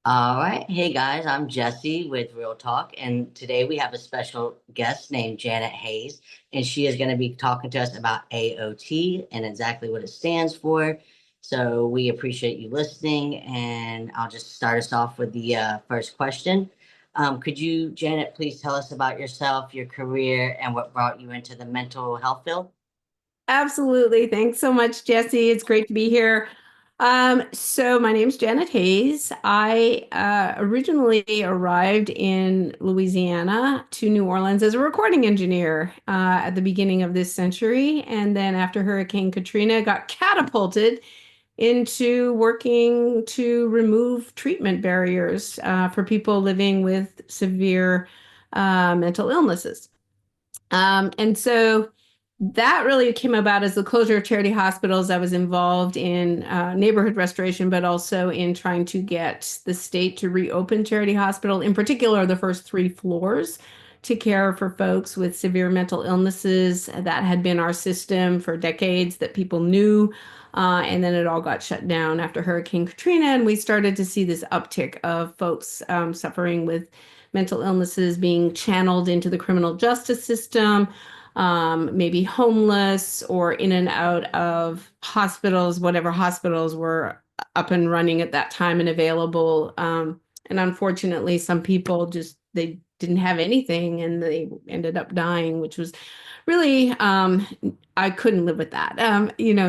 All right. Hey guys, I'm Jesse with Real Talk, and today we have a special guest named Janet Hayes, and she is going to be talking to us about AOT and exactly what it stands for. So we appreciate you listening, and I'll just start us off with the first question. Could you, Janet, please tell us about yourself, your career, and what brought you into the mental health field? Absolutely. Thanks so much, Jesse. It's great to be here. So my name's Janet Hayes. I originally arrived in Louisiana to New Orleans as a recording engineer at the beginning of this century. And then after Hurricane Katrina, got catapulted into working to remove treatment barriers for people living with severe mental illnesses. And so that really came about as the closure of charity hospitals. I was involved in neighborhood restoration, but also in trying to get the state to reopen charity hospital, in particular, the first three floors to care for folks with severe mental illnesses. That had been our system for decades that people knew. And then it all got shut down after Hurricane Katrina, and we started to see this uptick of folks suffering with mental illnesses being channeled into the criminal justice system, maybe homeless or in and out of hospitals, whatever hospitals were up and running at that time and available. And unfortunately, some people just they didn't have anything and they ended up dying, which was really I couldn't live with that.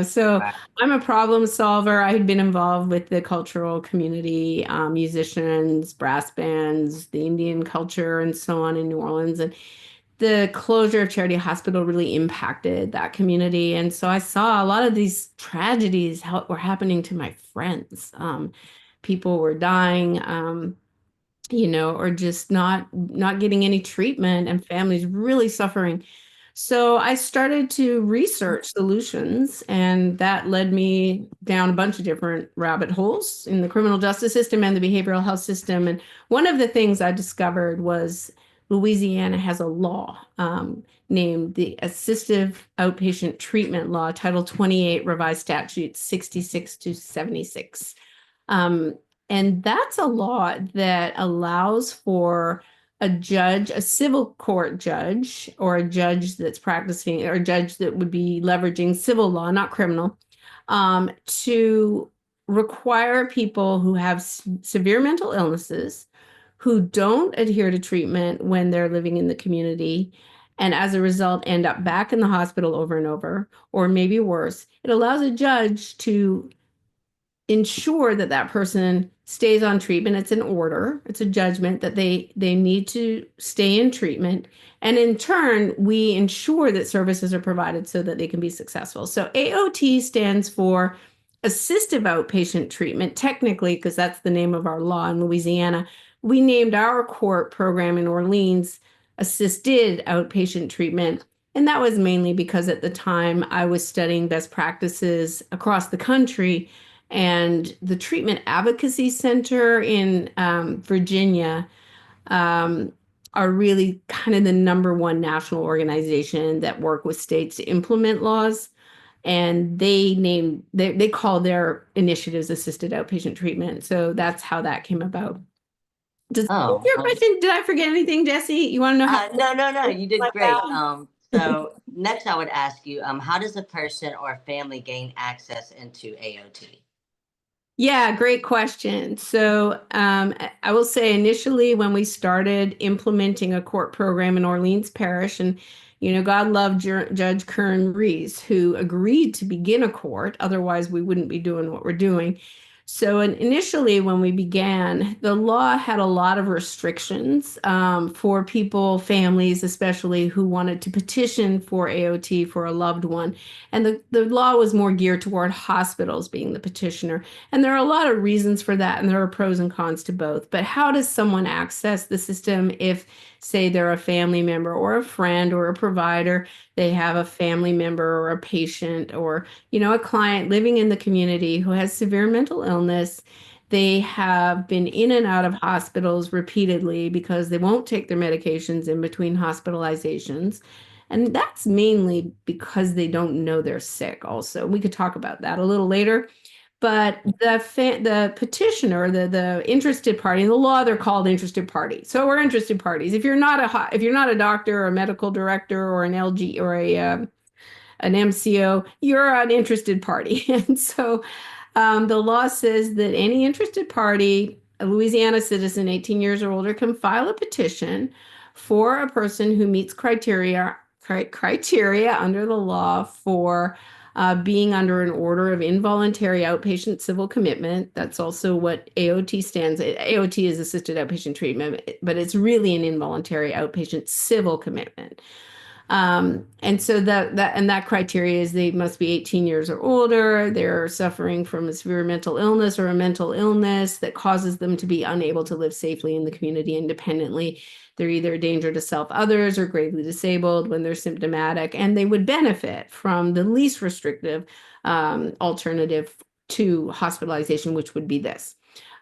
So Right. I'm a problem solver. I had been involved with the cultural community, musicians, brass bands, the Indian culture, and so on in New Orleans. And the closure of Charity Hospital really impacted that community. And so I saw a lot of these tragedies how were happening to my friends. People were dying, or just not getting any treatment, and families really suffering. So I started to research solutions, and that led me down a bunch of different rabbit holes in the criminal justice system and the behavioral health system. And one of the things I discovered was Louisiana has a law named the Assistive Outpatient Treatment Law, Title 28, Revised Statute 66 to 76. Um, and that's a law that allows for a judge, a civil court judge, or a judge that's practicing, or a judge that would be leveraging civil law, not criminal, to require people who have severe mental illnesses, who don't adhere to treatment when they're living in the community, and as a result end up back in the hospital over and over, or maybe worse. It allows a judge to ensure that that person stays on treatment. It's an order, it's a judgment that they need to stay in treatment. And in turn, we ensure that services are provided so that they can be successful. So AOT stands for assistive outpatient treatment, technically, because that's the name of our law in Louisiana. We named our court program in Orleans assisted outpatient treatment. And that was mainly because at the time I was studying best practices across the country, and the Treatment Advocacy Center in Virginia um, are really kind of the number one national organization that work with states to implement laws. And they call their initiatives assisted outpatient treatment. So that's how that came about. Does that answer Oh, your well, question? Did I forget anything, Jesse? You want to know how no, no, no. You did like great. that? So next I would ask you, how does a person or family gain access into AOT? Yeah, great question. So I will say initially when we started implementing a court program in Orleans Parish, and God loved Judge Kern Rees, who agreed to begin a court. Otherwise, we wouldn't be doing what we're doing. So initially, when we began, the law had a lot of restrictions for people, families especially, who wanted to petition for AOT for a loved one. And the law was more geared toward hospitals being the petitioner. And there are a lot of reasons for that, and there are pros and cons to both. But how does someone access the system if, say, they're a family member or a friend or a provider, they have a family member or a patient or, a client living in the community who has severe mental illness? They have been in and out of hospitals repeatedly because they won't take their medications in between hospitalizations. And that's mainly because they don't know they're sick, also. We could talk about that a little later. But the petitioner, the interested party, in the law, they're called interested parties. So we're interested parties. If you're not a doctor or a medical director or an LG or an MCO, you're an interested party. And so the law says that any interested party, a Louisiana citizen 18 years or older, can file a petition for a person who meets criteria under the law for being under an order of involuntary outpatient civil commitment. That's also what AOT stands. AOT is assisted outpatient treatment, but it's really an involuntary outpatient civil commitment. And so that criteria is they must be 18 years or older. They're suffering from a severe mental illness or a mental illness that causes them to be unable to live safely in the community independently. They're either a danger to self, others, or gravely disabled when they're symptomatic, and they would benefit from the least restrictive alternative to hospitalization, which would be this.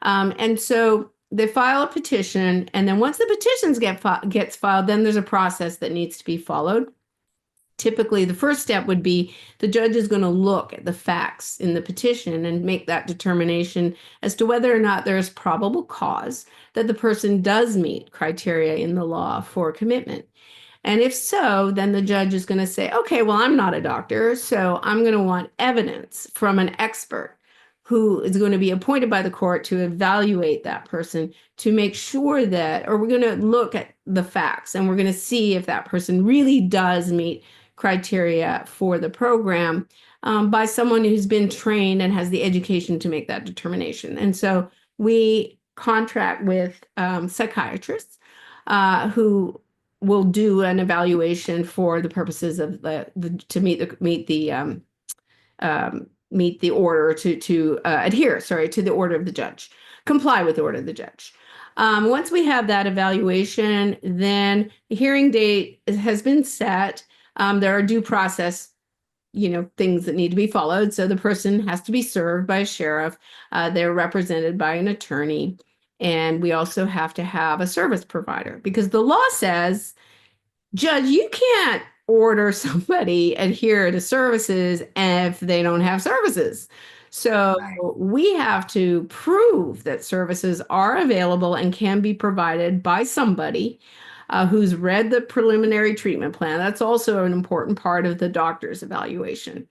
And so they file a petition, and then once the petitions gets filed, then there's a process that needs to be followed. Typically, the first step would be the judge is going to look at the facts in the petition and make that determination as to whether or not there's probable cause that the person does meet criteria in the law for commitment. And if so, then the judge is going to say, okay, well, I'm not a doctor, so I'm going to want evidence from an expert who is going to be appointed by the court to evaluate that person to make sure that, or we're going to look at the facts and we're going to see if that person really does meet criteria for the program by someone who's been trained and has the education to make that determination. And so we contract with psychiatrists who will do an evaluation for the purposes of to meet the order to adhere, to the order of the judge, comply with the order of the judge. Once we have that evaluation, then the hearing date has been set. There are due process, things that need to be followed. So the person has to be served by a sheriff. They're represented by an attorney. And we also have to have a service provider because the law says, Judge, you can't order somebody adhere to services if they don't have services. So Right. we have to prove that services are available and can be provided by somebody who's read the preliminary treatment plan. That's also an important part of the doctor's evaluation.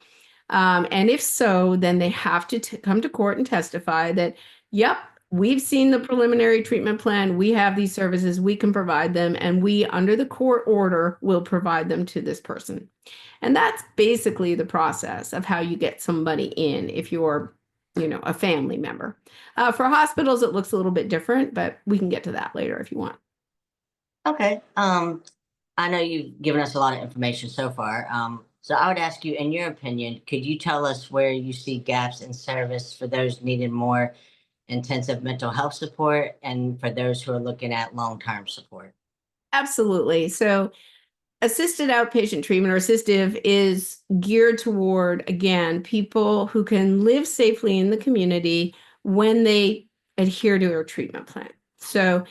And if so, then they have to come to court and testify that, yep, we've seen the preliminary treatment plan. We have these services. We can provide them. And we, under the court order, will provide them to this person. And that's basically the process of how you get somebody in if you're, a family member. For hospitals, it looks a little bit different, but we can get to that later if you want. Okay. I know you've given us a lot of information so far. So I would ask you, in your opinion, could you tell us where you see gaps in service for those needing more intensive mental health support and for those who are looking at long-term support? Absolutely. So assisted outpatient treatment or assistive is geared toward, again, people who can live safely in the community when they adhere to a treatment plan. So,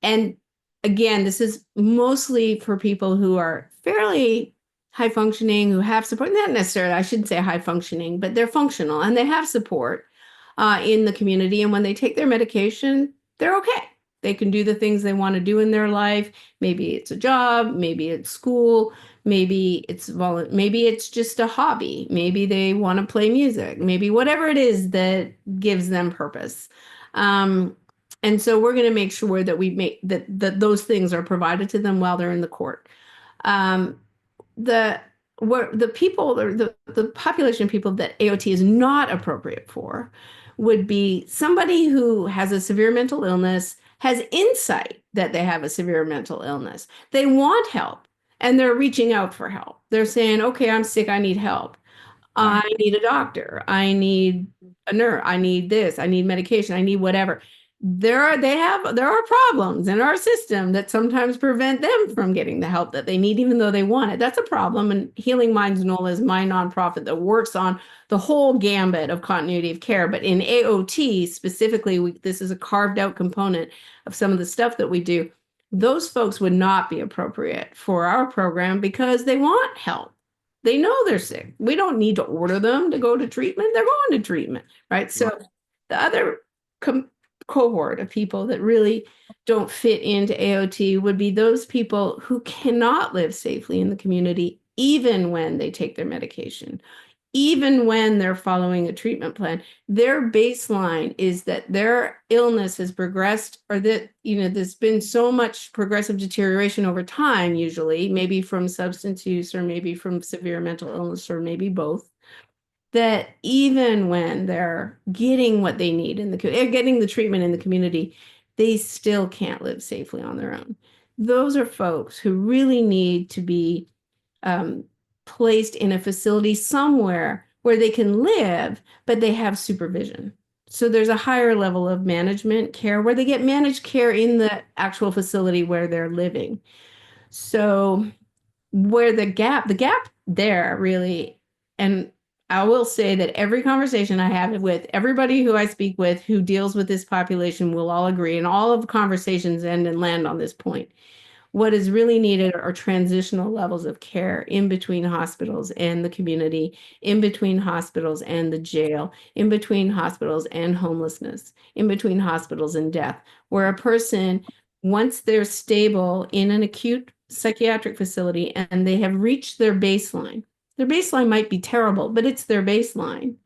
and again, this is mostly for people who are fairly high functioning, who have support, not necessarily, I shouldn't say high functioning, but they're functional and they have support in the community. And when they take their medication, they're okay. They can do the things they want to do in their life. Maybe it's a job, maybe it's school, maybe it's just a hobby. Maybe they want to play music, maybe whatever it is that gives them purpose. And so we're going to make sure that we make that those things are provided to them while they're in the court. The people or the population of people that AOT is not appropriate for would be somebody who has a severe mental illness, has insight that they have a severe mental illness. They want help and they're reaching out for help. They're saying, okay, I'm sick, I need help. Right. I need a doctor. I need a nurse. I need this. I need medication. I need whatever. There are problems in our system that sometimes prevent them from getting the help that they need, even though they want it. That's a problem. And Healing Minds NOLA is my nonprofit that works on the whole gambit of continuity of care. But in AOT specifically, this is a carved out component of some of the stuff that we do. Those folks would not be appropriate for our program because they want help. They know they're sick. We don't need to order them to go to treatment. They're going to treatment, right? So Right. the other cohort of people that really don't fit into AOT would be those people who cannot live safely in the community, even when they take their medication, even when they're following a treatment plan. Their baseline is that their illness has progressed, or that, there's been so much progressive deterioration over time, usually, maybe from substance use or maybe from severe mental illness or maybe both, that even when they're getting what they need getting the treatment in the community, they still can't live safely on their own. Those are folks who really need to be um, placed in a facility somewhere where they can live, but they have supervision. So there's a higher level of management care where they get managed care in the actual facility where they're living. So where the gap there really, and I will say that every conversation I have with everybody who I speak with who deals with this population will all agree, and all of the conversations end and land on this point. What is really needed are transitional levels of care in between hospitals and the community, in between hospitals and the jail, in between hospitals and homelessness, in between hospitals and death, where a person, once they're stable in an acute psychiatric facility and they have reached their baseline might be terrible, but it's their baseline.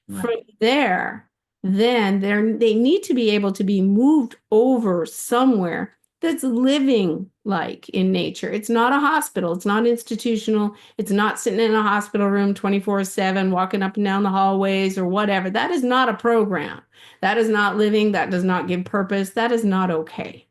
From Right. there, then they need to be able to be moved over somewhere that's living like in nature. It's not a hospital. It's not institutional. It's not sitting in a hospital room 24/7, walking up and down the hallways or whatever. That is not a program. That is not living. That does not give purpose. That is not okay.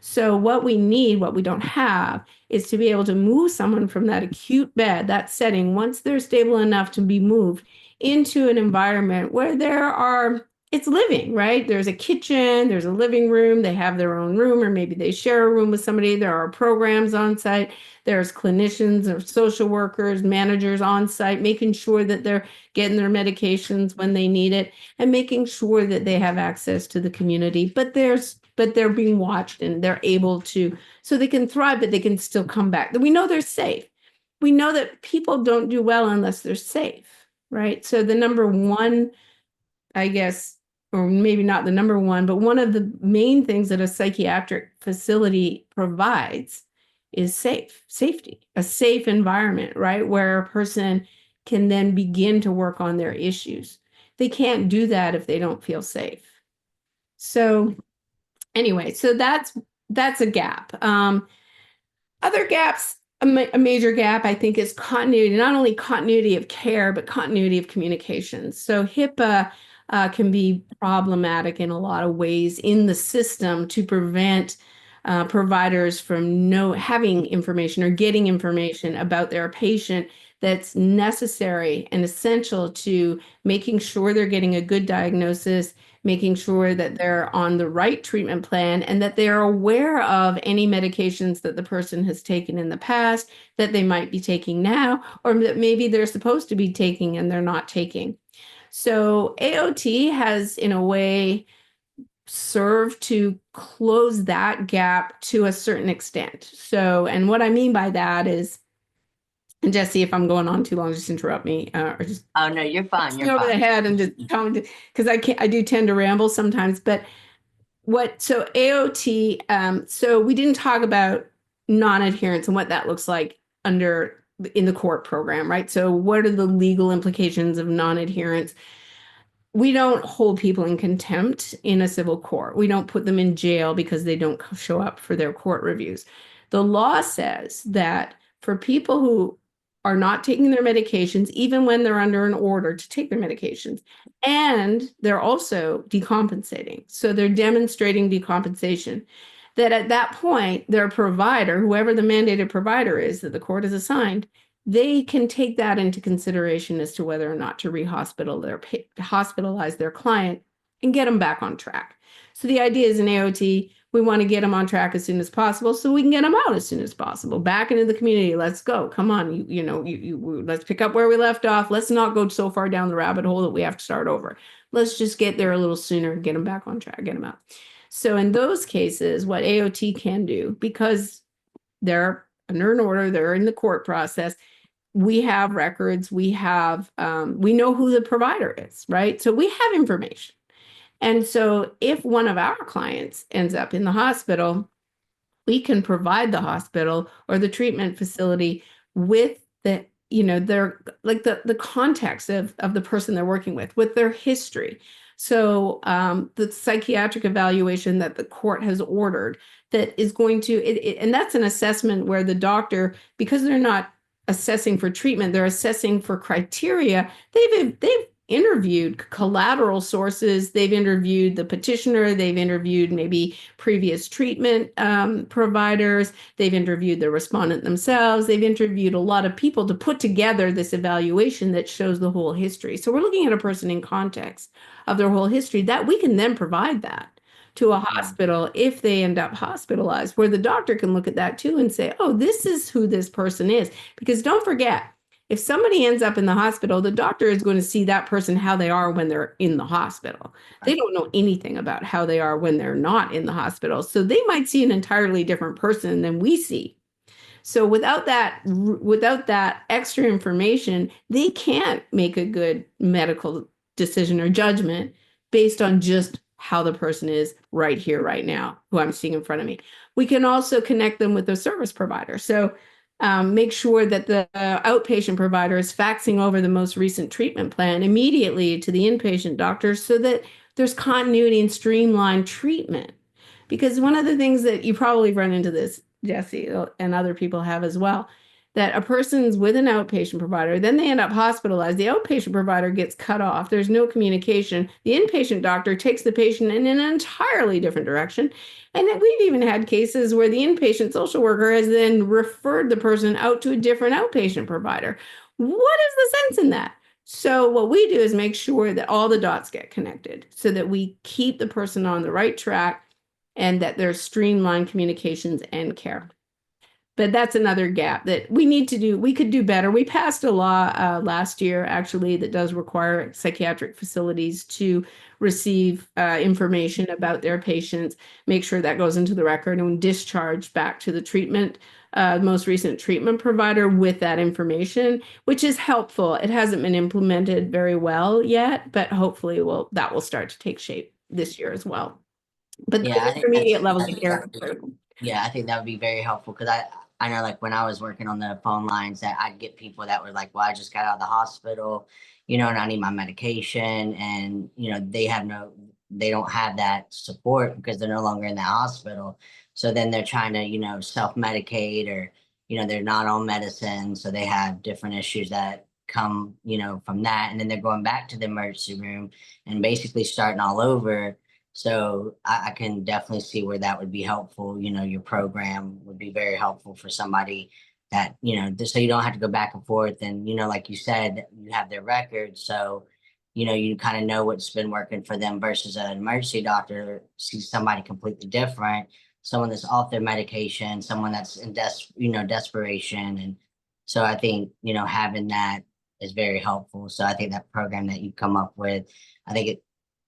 So what we need, what we don't have, is to be able to move someone from that acute bed, that setting, once they're stable enough to be moved into an environment where it's living, right? There's a kitchen, there's a living room, they have their own room, or maybe they share a room with somebody. There are programs on site. There's clinicians or social workers, managers on site, making sure that they're getting their medications when they need it and making sure that they have access to the community. But they're being watched and they're able to, so they can thrive, but they can still come back. We know they're safe. We know that people don't do well unless they're safe, right? So the number one, I guess, or maybe not the number one, but one of the main things that a psychiatric facility provides is safety, a safe environment, right? Where a person can then begin to work on their issues. They can't do that if they don't feel safe. So anyway, so that's a gap. Other gaps, a major gap, I think, is continuity, not only continuity of care, but continuity of communications. So HIPAA can be problematic in a lot of ways in the system to prevent providers from having information or getting information about their patient that's necessary and essential to making sure they're getting a good diagnosis, making sure that they're on the right treatment plan, and that they're aware of any medications that the person has taken in the past, that they might be taking now, or that maybe they're supposed to be taking and they're not taking. So AOT has, in a way, served to close that gap to a certain extent. So, and what I mean by that is, and Jesse, if I'm going on too long, just interrupt me, or just Oh no, you're fine. You're over the fine. head and just tell me, because I do tend to ramble sometimes. But so AOT, so we didn't talk about non-adherence and what that looks like in the court program, right? So what are the legal implications of non-adherence? We don't hold people in contempt in a civil court. We don't put them in jail because they don't show up for their court reviews. The law says that for people who are not taking their medications, even when they're under an order to take their medications, and they're also decompensating, so they're demonstrating decompensation, that at that point, their provider, whoever the mandated provider is that the court has assigned, they can take that into consideration as to whether or not to hospitalize their client and get them back on track. So the idea is in AOT, we want to get them on track as soon as possible so we can get them out as soon as possible, back into the community. Let's go. Come on, let's pick up where we left off. Let's not go so far down the rabbit hole that we have to start over. Let's just get there a little sooner, get them back on track, get them out. So in those cases, what AOT can do, because they're under an order, they're in the court process, we have records, we know who the provider is, right? So we have information. And so if one of our clients ends up in the hospital, we can provide the hospital or the treatment facility with the, their like the context of the person they're working with their history. So the psychiatric evaluation that the court has ordered that is going to and that's an assessment where the doctor, because they're not assessing for treatment, they're assessing for criteria. They've interviewed collateral sources, they've interviewed the petitioner, they've interviewed maybe previous treatment providers, they've interviewed the respondent themselves, they've interviewed a lot of people to put together this evaluation that shows the whole history. So we're looking at a person in context of their whole history that we can then provide that to a Mhm. hospital if they end up hospitalized, where the doctor can look at that too and say, oh, this is who this person is. Because don't forget, if somebody ends up in the hospital, the doctor is going to see that person how they are when they're in the hospital. They Right. don't know anything about how they are when they're not in the hospital. So they might see an entirely different person than we see. So without that extra information, they can't make a good medical decision or judgment based on just how the person is right here, right now, who I'm seeing in front of me. We can also connect them with a service provider. So make sure that the outpatient provider is faxing over the most recent treatment plan immediately to the inpatient doctor so that there's continuity and streamlined treatment. Because one of the things that you probably run into this, Jesse, and other people have as well, that a person's with an outpatient provider, then they end up hospitalized. The outpatient provider gets cut off. There's no communication. The inpatient doctor takes the patient in an entirely different direction. And we've even had cases where the inpatient social worker has then referred the person out to a different outpatient provider. What is the sense in that? So what we do is make sure that all the dots get connected so that we keep the person on the right track and that there's streamlined communications and care. But that's another gap that we need to do. We could do better. We passed a law last year, actually, that does require psychiatric facilities to receive information about their patients, make sure that goes into the record, and discharge back to the most recent treatment provider with that information, which is helpful. It hasn't been implemented very well yet, but hopefully that will start to take shape this year as well. But Yeah, those I think intermediate levels of care are critical. yeah, I think that would be very helpful because I know like when I was working on the phone lines that I'd get people that were like, well, I just got out of the hospital, and I need my medication, and they don't have that support because they're no longer in the hospital. So then they're trying to, self-medicate, or, they're not on medicine, so they have different issues that come, from that, and then they're going back to the emergency room and basically starting all over. So I can definitely see where that would be helpful. Your program would be very helpful for somebody that, just so you don't have to go back and forth. And, like you said, you have their records. So, you kind of know what's been working for them versus an emergency doctor sees somebody completely different, someone that's off their medication, someone that's in desperation. And so I think, having that is very helpful. So I think that program that you come up with, I think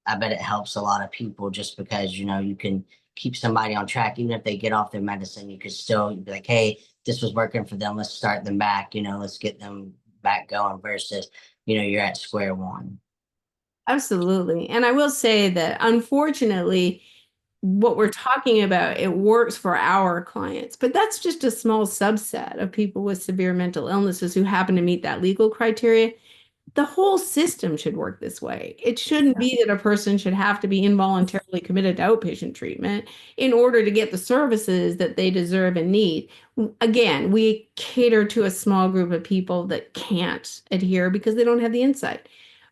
I bet it helps a lot of people just because, you can keep somebody on track. Even if they get off their medicine, you could still be like, hey, this was working for them. Let's start them back, let's get them back going versus, you're at square one. Absolutely. And I will say that unfortunately, what we're talking about, it works for our clients, but that's just a small subset of people with severe mental illnesses who happen to meet that legal criteria. The whole system should work this way. It shouldn't Yeah. be that a person should have to be involuntarily committed to outpatient treatment in order to get the services that they deserve and need. Again, we cater to a small group of people that can't adhere because they don't have the insight.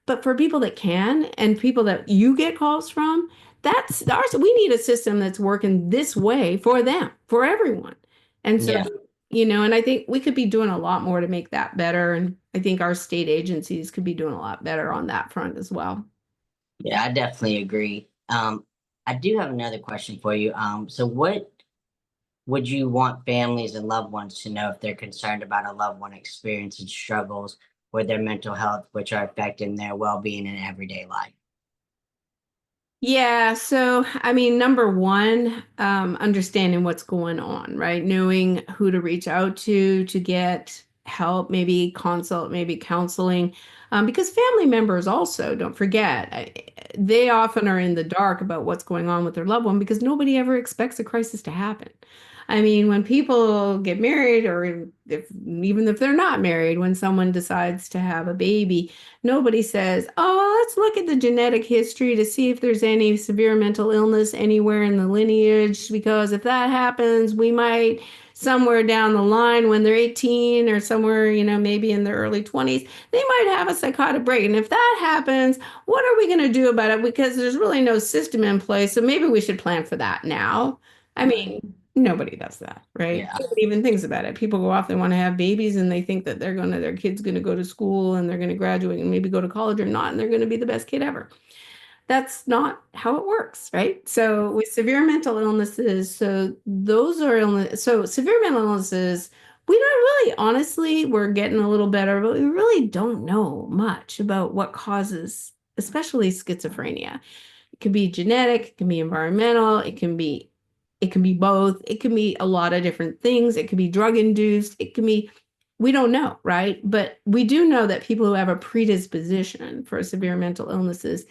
But for people that can and people that you get calls from, that's ours. We need a system that's working this way for them, for everyone. And so, Yeah. and I think we could be doing a lot more to make that better. And I think our state agencies could be doing a lot better on that front as well. Yeah, I definitely agree. I do have another question for you. So what would you want families and loved ones to know if they're concerned about a loved one experiencing struggles with their mental health, which are affecting their well-being in everyday life? Yeah, so I mean, number one, understanding what's going on, right? Knowing who to reach out to get help, maybe consult, maybe counseling, because family members also, don't forget, they often are in the dark about what's going on with their loved one because nobody ever expects a crisis to happen. I mean, when people get married, or if even if they're not married, when someone decides to have a baby, nobody says, "Oh, let's look at the genetic history to see if there's any severe mental illness anywhere in the lineage, because if that happens, we might somewhere down the line when they're 18 or somewhere, maybe in their early 20s, they might have a psychotic break. And if that happens, what are we going to do about it? Because there's really no system in place. So maybe we should plan for that now." I Right. mean, nobody does that, right? Yeah. Nobody even thinks about it. People go off, they want to have babies, and they think that their kid's going to go to school and they're going to graduate and maybe go to college or not, and they're going to be the best kid ever. That's not how it works, right? So with severe mental illnesses, so severe mental illnesses, we don't really, honestly, we're getting a little better, but we really don't know much about what causes, especially schizophrenia. It can be genetic, it can be environmental, it can be both. It can be a lot of different things. It can be drug induced. We don't know, right? But we do know that people who have a predisposition for severe mental illnesses,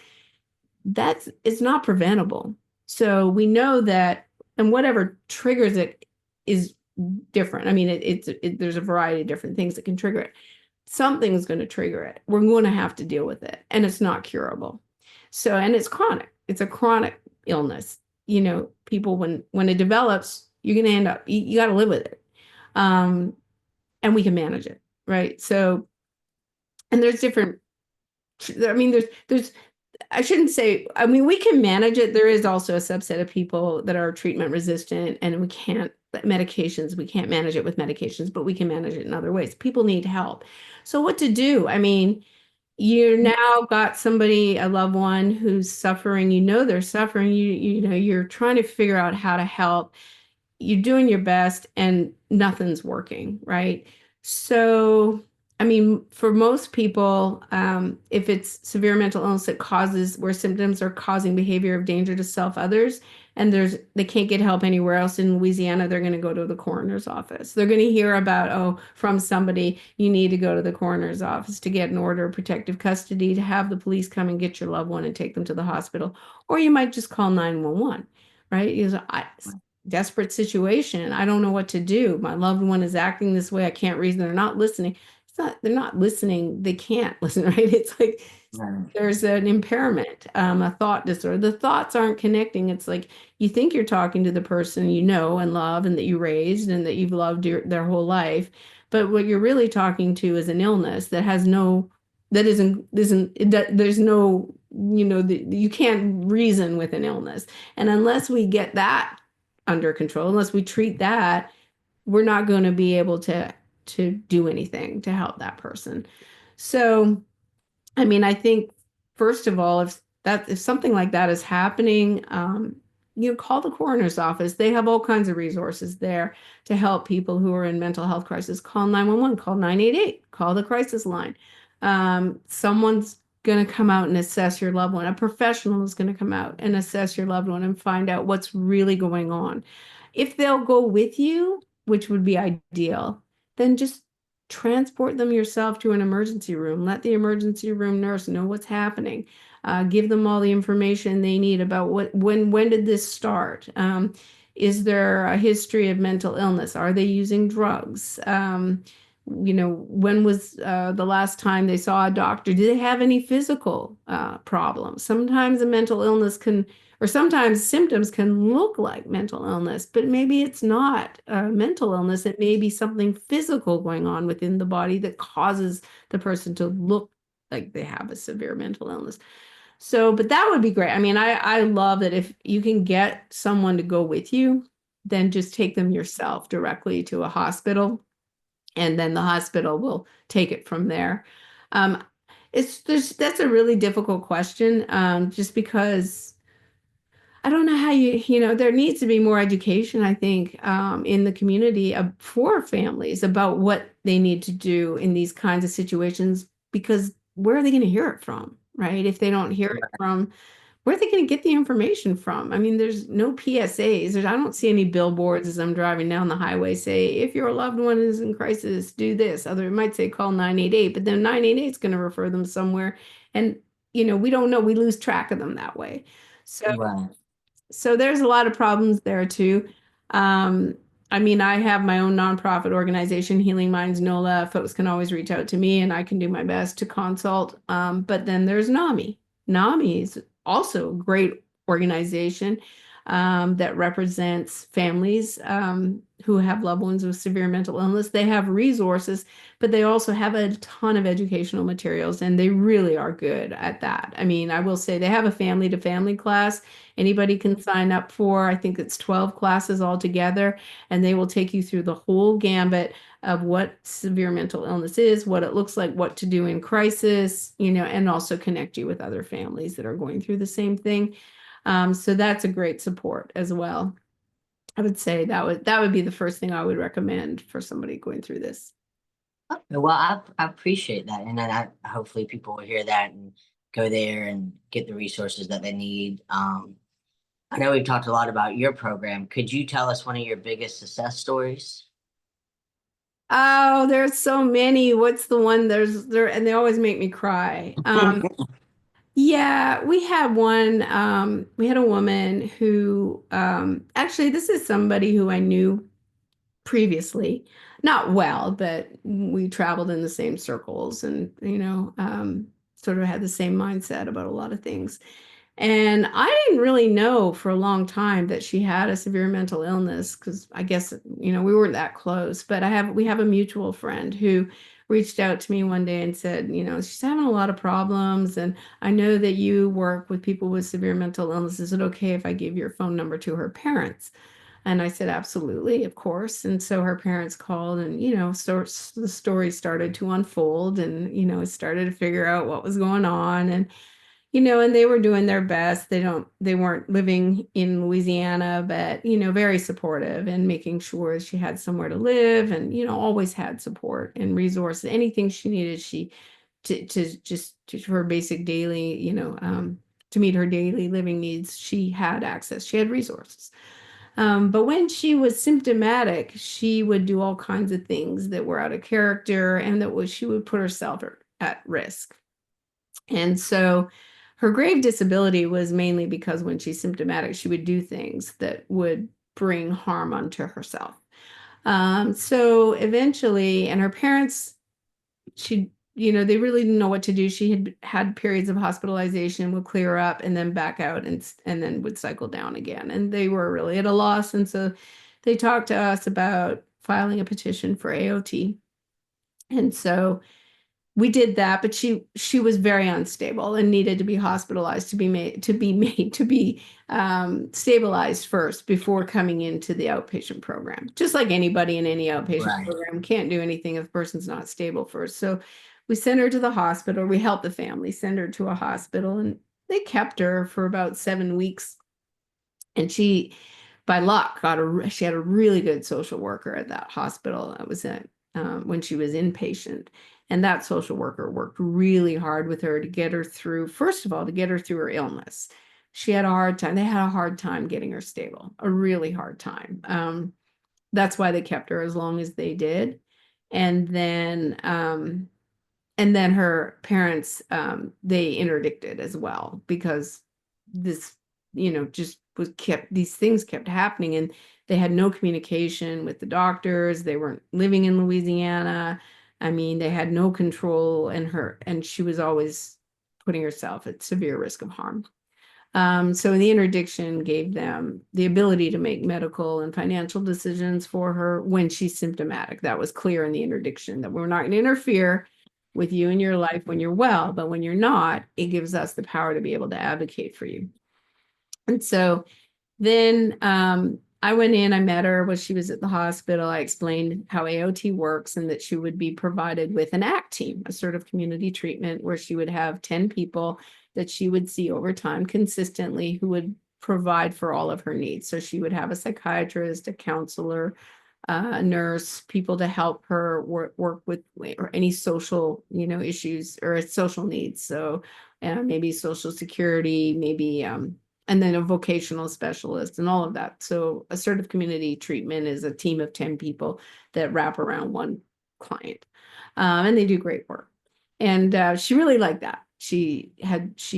it's not preventable. So we know that, and whatever triggers it is different. I mean, there's a variety of different things that can trigger it. Something's going to trigger it. We're going to have to deal with it, and it's not curable. So, and it's chronic. It's a chronic illness. People, when it develops, you're going to end up, you got to live with it. And we can manage it, right? So, and there's different, I mean, there's I shouldn't say, I mean, we can manage it. There is also a subset of people that are treatment resistant, and we can't manage it with medications, but we can manage it in other ways. People need help. So what to do? I mean, you now got somebody, a loved one who's suffering, they're suffering, you're trying to figure out how to help. You're doing your best and nothing's working, right? So, I mean, for most people, if it's severe mental illness that causes where symptoms are causing behavior of danger to self, others, and they can't get help anywhere else in Louisiana, they're going to go to the coroner's office. They're going to hear about, oh, from somebody, you need to go to the coroner's office to get an order of protective custody, to have the police come and get your loved one and take them to the hospital. Or you might just call 911, right? Desperate situation. I don't know what to do. My loved one is acting this way. I can't reason. They're not listening. They're not listening. They can't listen, right? It's like Right. there's an impairment, a thought disorder. The thoughts aren't connecting. It's like you think you're talking to the person you know and love and that you raised and that you've loved their whole life. But what you're really talking to is an illness that has no, that isn't, there's no, you can't reason with an illness. And unless we get that under control, unless we treat that, we're not going to be able to do anything to help that person. So, I mean, I think first of all, if something like that is happening, call the coroner's office. They have all kinds of resources there to help people who are in mental health crisis. Call 911, call 988, call the crisis line. Someone's going to come out and assess your loved one. A professional is going to come out and assess your loved one and find out what's really going on. If they'll go with you, which would be ideal, then just transport them yourself to an emergency room. Let the emergency room nurse know what's happening. Give them all the information they need about when did this start? Is there a history of mental illness? Are they using drugs? When was the last time they saw a doctor? Do they have any physical problems? Sometimes a mental illness or sometimes symptoms can look like mental illness, but maybe it's not a mental illness. It may be something physical going on within the body that causes the person to look like they have a severe mental illness. So, but that would be great. I mean, I love that if you can get someone to go with you, then just take them yourself directly to a hospital, and then the hospital will take it from there. Um, that's a really difficult question, just because I don't know how there needs to be more education, I think, in the community for families about what they need to do in these kinds of situations, because where are they going to hear it from, right? If they don't hear it from where are they going to get the information from? I mean, there's no PSAs. I don't see any billboards as I'm driving down the highway say, if your loved one is in crisis, do this. Other, it might say call 988, but then 988 is going to refer them somewhere. And, we don't know. We lose track of them that way. So Right. there's a lot of problems there too. Um, I mean, I have my own nonprofit organization, Healing Minds NOLA. Folks can always reach out to me and I can do my best to consult. But then there's NAMI. NAMI is also a great organization that represents families who have loved ones with severe mental illness. They have resources, but they also have a ton of educational materials, and they really are good at that. I mean, I will say they have a family to family class anybody can sign up for. I think it's 12 classes altogether, and they will take you through the whole gambit of what severe mental illness is, what it looks like, what to do in crisis, and also connect you with other families that are going through the same thing. So that's a great support as well. I would say that would be the first thing I would recommend for somebody going through this. Okay, well, I appreciate that, and then hopefully people will hear that and go there and get the resources that they need. I know we've talked a lot about your program. Could you tell us one of your biggest success stories? Oh, there's so many. What's the one? And they always make me cry. Yeah, we had a woman who, actually, this is somebody who I knew previously, not well, but we traveled in the same circles and, sort of had the same mindset about a lot of things. And I didn't really know for a long time that she had a severe mental illness because I guess, we weren't that close. But we have a mutual friend who reached out to me one day and said, she's having a lot of problems. And I know that you work with people with severe mental illness. Is it okay if I give your phone number to her parents? And I said, absolutely, of course. And so her parents called and, so the story started to unfold and, it started to figure out what was going on. And they were doing their best. They weren't living in Louisiana, but, very supportive and making sure she had somewhere to live and, always had support and resources. Anything she needed, to her basic daily, to meet her daily living needs, she had access, she had resources. But when she was symptomatic, she would do all kinds of things that were out of character and she would put herself at risk. And so her grave disability was mainly because when she's symptomatic, she would do things that would bring harm unto herself. So eventually, and her parents, they really didn't know what to do. She had periods of hospitalization, would clear up and then back out and then would cycle down again. And they were really at a loss. And so they talked to us about filing a petition for AOT. And so we did that, but she was very unstable and needed to be hospitalized to be stabilized first before coming into the outpatient program. Just like anybody in any outpatient Right. program can't do anything if the person's not stable first. So we sent her to the hospital. We helped the family send her to a hospital, and they kept her for about 7 weeks. And she, by luck, she had a really good social worker at that hospital. That was when she was inpatient. And that social worker worked really hard with her to get her through, first of all, to get her through her illness. She had a hard time. They had a hard time getting her stable, a really hard time. That's why they kept her as long as they did. And then her parents, they interdicted as well because this, just these things kept happening and they had no communication with the doctors. They weren't living in Louisiana. I mean, they had no control and she was always putting herself at severe risk of harm. So the interdiction gave them the ability to make medical and financial decisions for her when she's symptomatic. That was clear in the interdiction that we're not going to interfere with you in your life when you're well, but when you're not, it gives us the power to be able to advocate for you. And so then I went in, I met her when she was at the hospital. I explained how AOT works and that she would be provided with an ACT team, a sort of community treatment where she would have 10 people that she would see over time consistently who would provide for all of her needs. So she would have a psychiatrist, a counselor, a nurse, people to help her work with or any social, issues or social needs. So maybe Social Security, maybe and then a vocational specialist and all of that. So assertive community treatment is a team of 10 people that wrap around one client. And they do great work. And she really liked that. She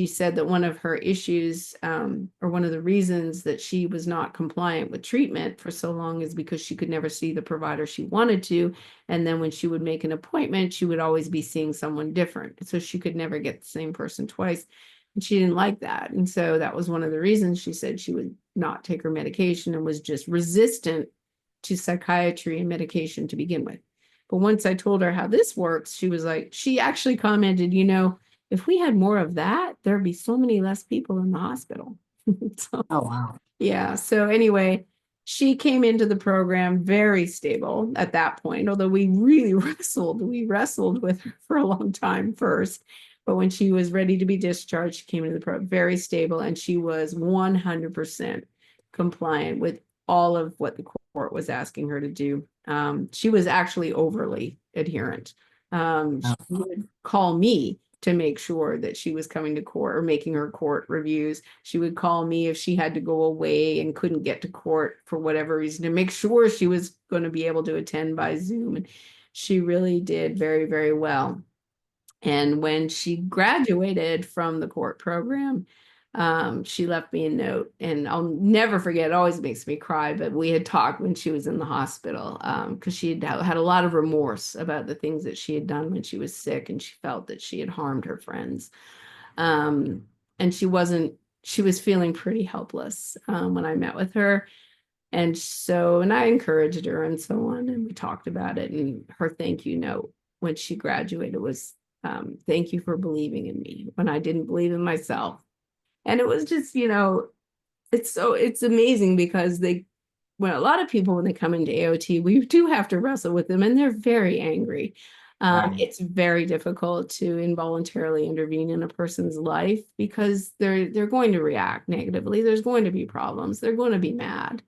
said that one of her issues, or one of the reasons that she was not compliant with treatment for so long, is because she could never see the provider she wanted to. And then when she would make an appointment, she would always be seeing someone different. So she could never get the same person twice. And she didn't like that. And so that was one of the reasons she said she would not take her medication and was just resistant to psychiatry and medication to begin with. But once I told her how this works, she was like, she actually commented, if we had more of that, there'd be so many less people in the hospital. So, Oh, wow. yeah. So anyway, she came into the program very stable at that point, although we really wrestled with her for a long time first. But when she was ready to be discharged, she came into the program very stable, and she was 100% compliant with all of what the court was asking her to do. She was actually overly adherent. She would call me to make sure that she was coming to court or making her court reviews. She would call me if she had to go away and couldn't get to court for whatever reason to make sure she was going to be able to attend by Zoom. And she really did very, very well. And when she graduated from the court program, she left me a note, and I'll never forget. It always makes me cry, but we had talked when she was in the hospital, because she had a lot of remorse about the things that she had done when she was sick, and she felt that she had harmed her friends. And she was feeling pretty helpless when I met with her. And I encouraged her and so on, and we talked about it. And her thank you note when she graduated was, thank you for believing in me when I didn't believe in myself. And it was just, it's amazing because when a lot of people, when they come into AOT, we do have to wrestle with them, and they're very angry. Right. It's very difficult to involuntarily intervene in a person's life because they're going to react negatively. There's going to be problems. They're going to be mad.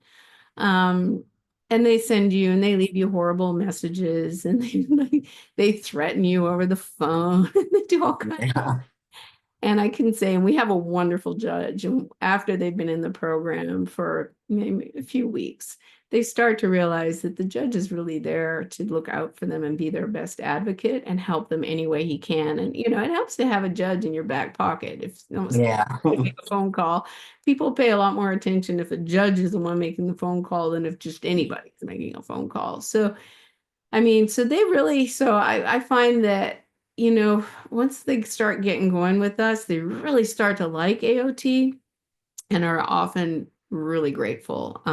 And they send you and they leave you horrible messages, and they threaten you over the phone. And they do all kinds. Yeah. And I can say, and we have a wonderful judge, and after they've been in the program for maybe a few weeks, they start to realize that the judge is really there to look out for them and be their best advocate and help them any way he can. And, it helps to have a judge in your back pocket. If Yeah. make a phone call, people pay a lot more attention if a judge is the one making the phone call than if just anybody's making a phone call. So, I find that, once they start getting going with us, they really start to like AOT and are often really grateful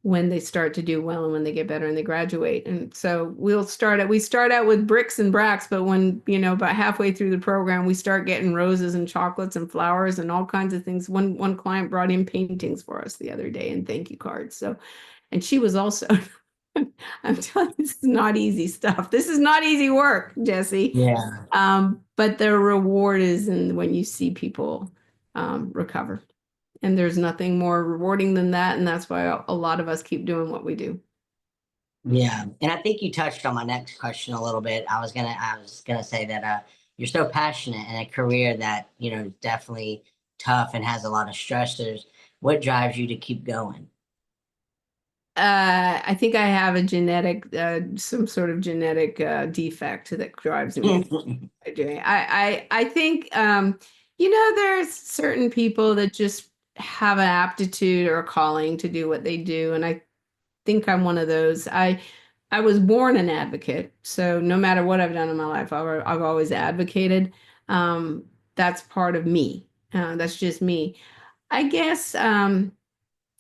when they start to do well and when they get better and they graduate. And so we start out with bricks and bracts, but when, about halfway through the program, we start getting roses and chocolates and flowers and all kinds of things. One client brought in paintings for us the other day and thank you cards. So, and she was also I'm telling you, this is not easy stuff. This is not easy work, Jesse. Yeah. But the reward is when you see people recover. And there's nothing more rewarding than that. And that's why a lot of us keep doing what we do. Yeah. And I think you touched on my next question a little bit. I was gonna say that you're so passionate in a career that, is definitely tough and has a lot of stressors. What drives you to keep going? I think I have some sort of genetic defect that drives me to doing it. I think, there's certain people that just have an aptitude or a calling to do what they do, and I think I'm one of those. I was born an advocate, so no matter what I've done in my life, I've always advocated. That's part of me. That's just me. I guess.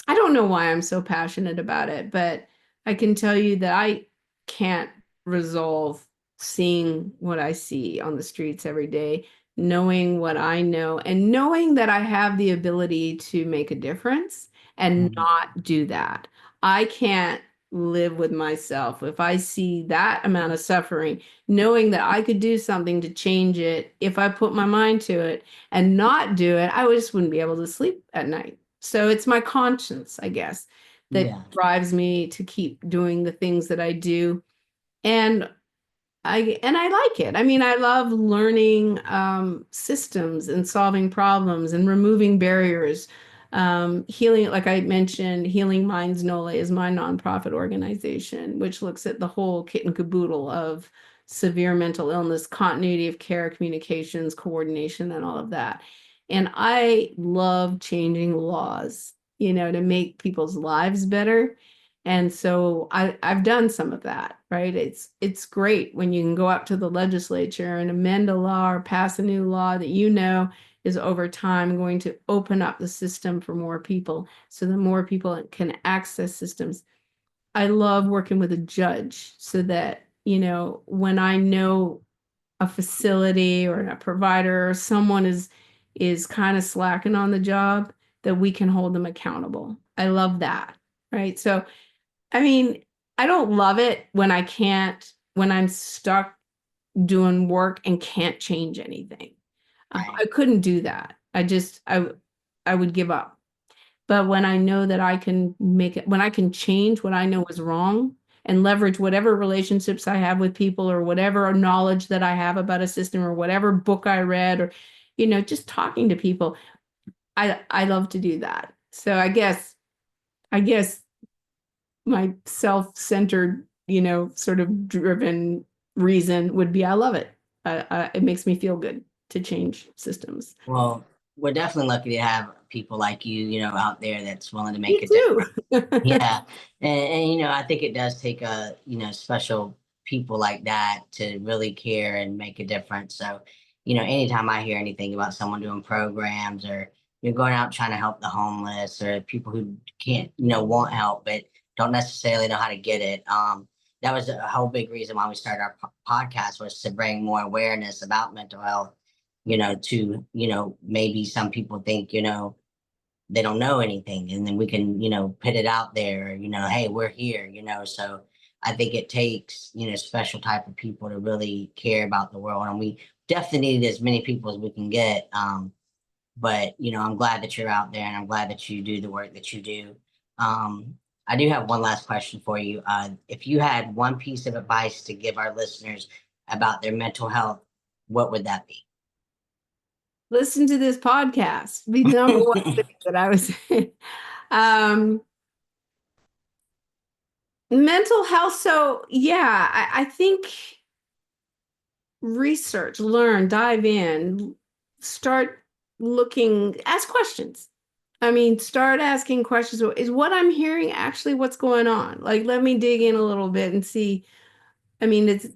I don't know why I'm so passionate about it, but I can tell you that I can't resolve seeing what I see on the streets every day, knowing what I know, and knowing that I have the ability to make a difference and Mhm. not do that. I can't live with myself. If I see that amount of suffering, knowing that I could do something to change it if I put my mind to it and not do it, I just wouldn't be able to sleep at night. So it's my conscience, I guess, that Yeah. drives me to keep doing the things that I do. And I like it. I mean, I love learning systems and solving problems and removing barriers. Healing, like I mentioned, Healing Minds NOLA is my nonprofit organization, which looks at the whole kit and caboodle of severe mental illness, continuity of care, communications, coordination, and all of that. And I love changing laws, to make people's lives better. And so I've done some of that, right? It's great when you can go up to the legislature and amend a law or pass a new law that is over time going to open up the system for more people so that more people can access systems. I love working with a judge so that, when I know a facility or a provider or someone is kind of slacking on the job, that we can hold them accountable. I love that, right? So I mean, I don't love it when I'm stuck doing work and can't change anything. Right. I couldn't do that. I would give up. But when I know that I can make it, when I can change what I know is wrong and leverage whatever relationships I have with people or whatever knowledge that I have about a system or whatever book I read or, just talking to people, I love to do that. So I guess my self-centered, sort of driven reason would be I love it. It makes me feel good to change systems. Well, we're definitely lucky to have people like you, out there that's willing to make Me a too. difference. Yeah. And I think it does take special people like that to really care and make a difference. So, anytime I hear anything about someone doing programs or you're going out trying to help the homeless or people who can't, want help, but don't necessarily know how to get it. That was a whole big reason why we started our podcast, was to bring more awareness about mental health, to, maybe some people think, they don't know anything, and then we can put it out there, hey, we're here, so I think it takes special type of people to really care about the world, and we definitely need as many people as we can get. But I'm glad that you're out there, and I'm glad that you do the work that you do. I do have one last question for you. If you had one piece of advice to give our listeners about their mental health, what would that be? Listen to this podcast. Be the number one thing that I was saying. Um, Mental health. So yeah, I think research, learn, dive in, start looking, ask questions. I mean, start asking questions. Is what I'm hearing actually what's going on? Like, let me dig in a little bit and see. I mean, does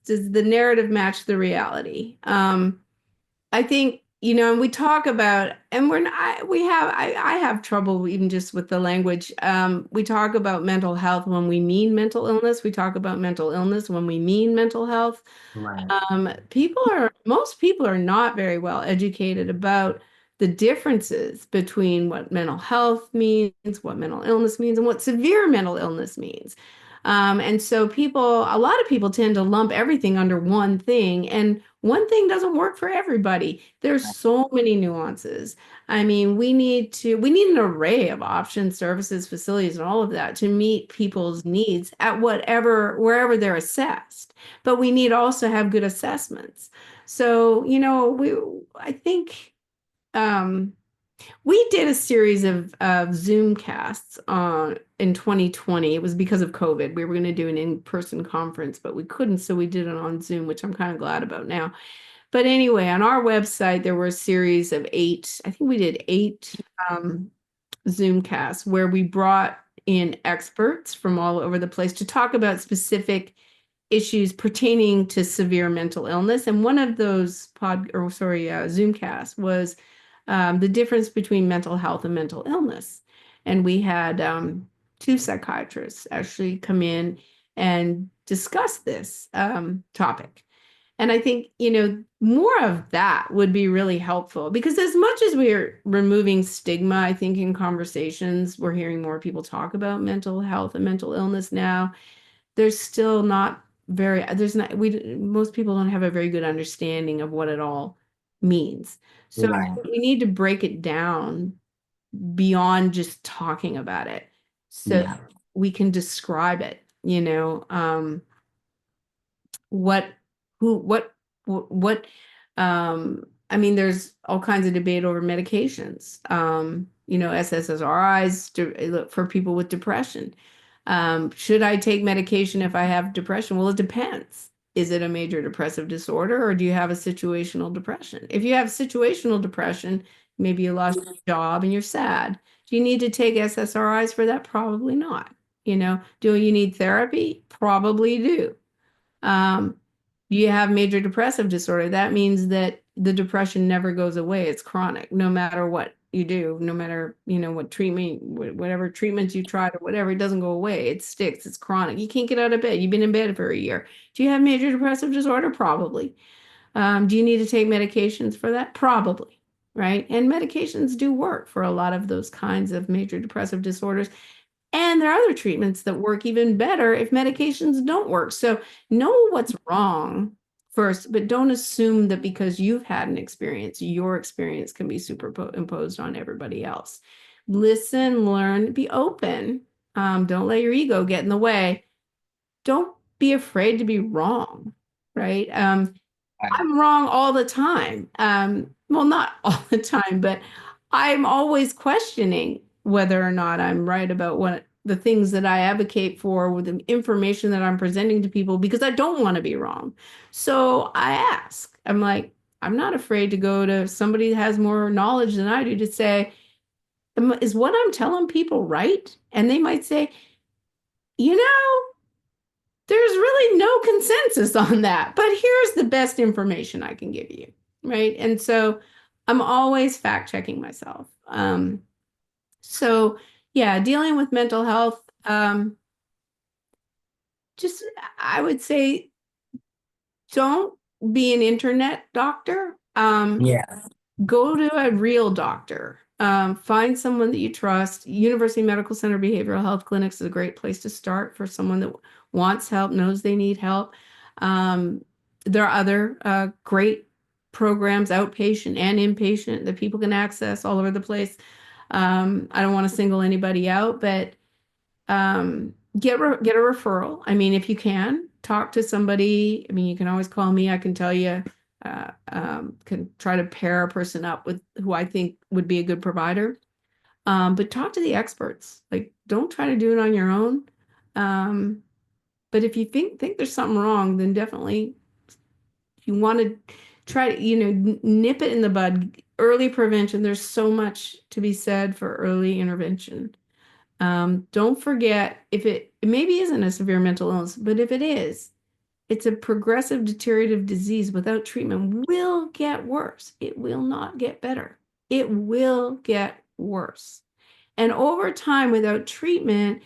the narrative match the reality? I think, and we talk about, and we're not, we have, I have trouble even just with the language. We talk about mental health when we mean mental illness. We talk about mental illness when we mean mental health. Right. Most people are not very well educated about the differences between what mental health means, what mental illness means, and what severe mental illness means. And so a lot of people tend to lump everything under one thing, and one thing doesn't work for everybody. There's so many nuances. I mean, we need an array of options, services, facilities, and all of that to meet people's needs at wherever they're assessed. But we need also have good assessments. So, I think um, we did a series of Zoom casts in 2020. It was because of COVID. We were going to do an in-person conference, but we couldn't, so we did it on Zoom, which I'm kind of glad about now. But anyway, on our website, there were a series of eight, I think we did eight Zoom casts where we brought in experts from all over the place to talk about specific issues pertaining to severe mental illness. And one of those Zoomcasts was the difference between mental health and mental illness. And we had two psychiatrists actually come in and discuss this topic. And I think, more of that would be really helpful because as much as we're removing stigma, I think in conversations, we're hearing more people talk about mental health and mental illness now. There's still not most people don't have a very good understanding of what it all means. So I Right. think we need to break it down beyond just talking about it so Yeah. we can describe it, what, who, what, I mean, there's all kinds of debate over medications. SSRIs for people with depression. Should I take medication if I have depression? Well, it depends. Is it a major depressive disorder, or do you have a situational depression? If you have situational depression, maybe you lost your job and you're sad. Do you need to take SSRIs for that? Probably not. Do you need therapy? Probably do. Um, you have major depressive disorder. That means that the depression never goes away. It's chronic, no matter what you do, no matter, what treatment, whatever treatments you try or whatever, it doesn't go away. It sticks. It's chronic. You can't get out of bed. You've been in bed for a year. Do you have major depressive disorder? Probably. Do you need to take medications for that? Probably. Right. And medications do work for a lot of those kinds of major depressive disorders. And there are other treatments that work even better if medications don't work. So know what's wrong first, but don't assume that because you've had an experience, your experience can be superimposed on everybody else. Listen, learn, be open. Don't let your ego get in the way. Don't be afraid to be wrong, right? Right. I'm wrong all the time. Well, not all the time, but I'm always questioning whether or not I'm right about what the things that I advocate for with the information that I'm presenting to people because I don't want to be wrong. So I ask, I'm like, I'm not afraid to go to somebody that has more knowledge than I do to say, is what I'm telling people right? And they might say, you know, there's really no consensus on that, but here's the best information I can give you, right? And so I'm always fact checking myself. So yeah, dealing with mental health, just I would say don't be an internet doctor. Yeah. Go to a real doctor. Find someone that you trust. University Medical Center Behavioral Health Clinics is a great place to start for someone that wants help, knows they need help. There are other great programs, outpatient and inpatient, that people can access all over the place. I don't want to single anybody out, but get a referral. I mean, if you can, talk to somebody. I mean, you can always call me. I can tell you, can try to pair a person up with who I think would be a good provider. But talk to the experts. Like, don't try to do it on your own. But if you think there's something wrong, then definitely, if you want to try to, nip it in the bud. Early prevention. There's so much to be said for early intervention. Don't forget, if it maybe isn't a severe mental illness, but if it is, it's a progressive deteriorative disease without treatment will get worse. It will not get better. It will get worse. And over time, without treatment,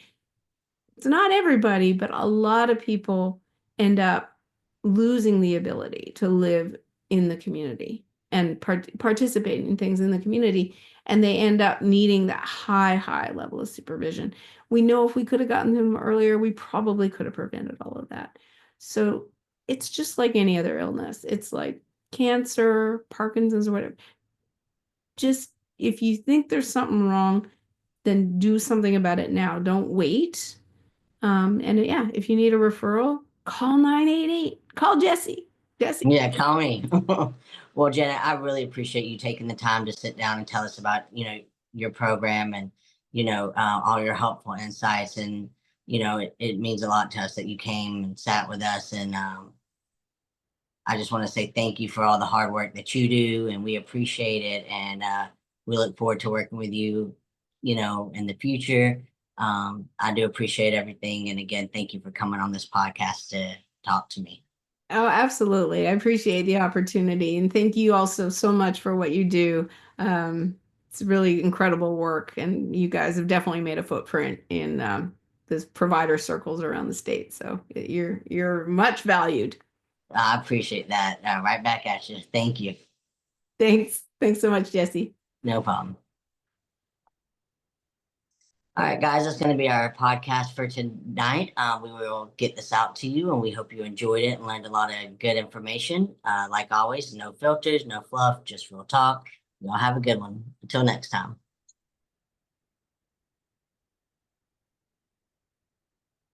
it's not everybody, but a lot of people end up losing the ability to live in the community and participate in things in the community. And they end up needing that high level of supervision. We know if we could have gotten them earlier, we probably could have prevented all of that. So it's just like any other illness. It's like cancer, Parkinson's, or whatever. Just if you think there's something wrong, then do something about it now. Don't wait. And yeah, if you need a referral, call 988. Call Jesse. Jesse. Yeah, call me. Well, Jenna, I really appreciate you taking the time to sit down and tell us about, your program and, all your helpful insights. And, it means a lot to us that you came and sat with us. And I just want to say thank you for all the hard work that you do. And we appreciate it. And we look forward to working with you, in the future. I do appreciate everything. And again, thank you for coming on this podcast to talk to me. Oh, absolutely. I appreciate the opportunity. And thank you also so much for what you do. It's really incredible work. And you guys have definitely made a footprint in this provider circles around the state. So you're much valued. I appreciate that. Right back at you. Thank you. Thanks. Thanks so much, Jesse. No problem. All right, guys, that's going to be our podcast for tonight. We will get this out to you, and we hope you enjoyed it and learned a lot of good information. Like always, no filters, no fluff, just real talk. Y'all have a good one. Until next time.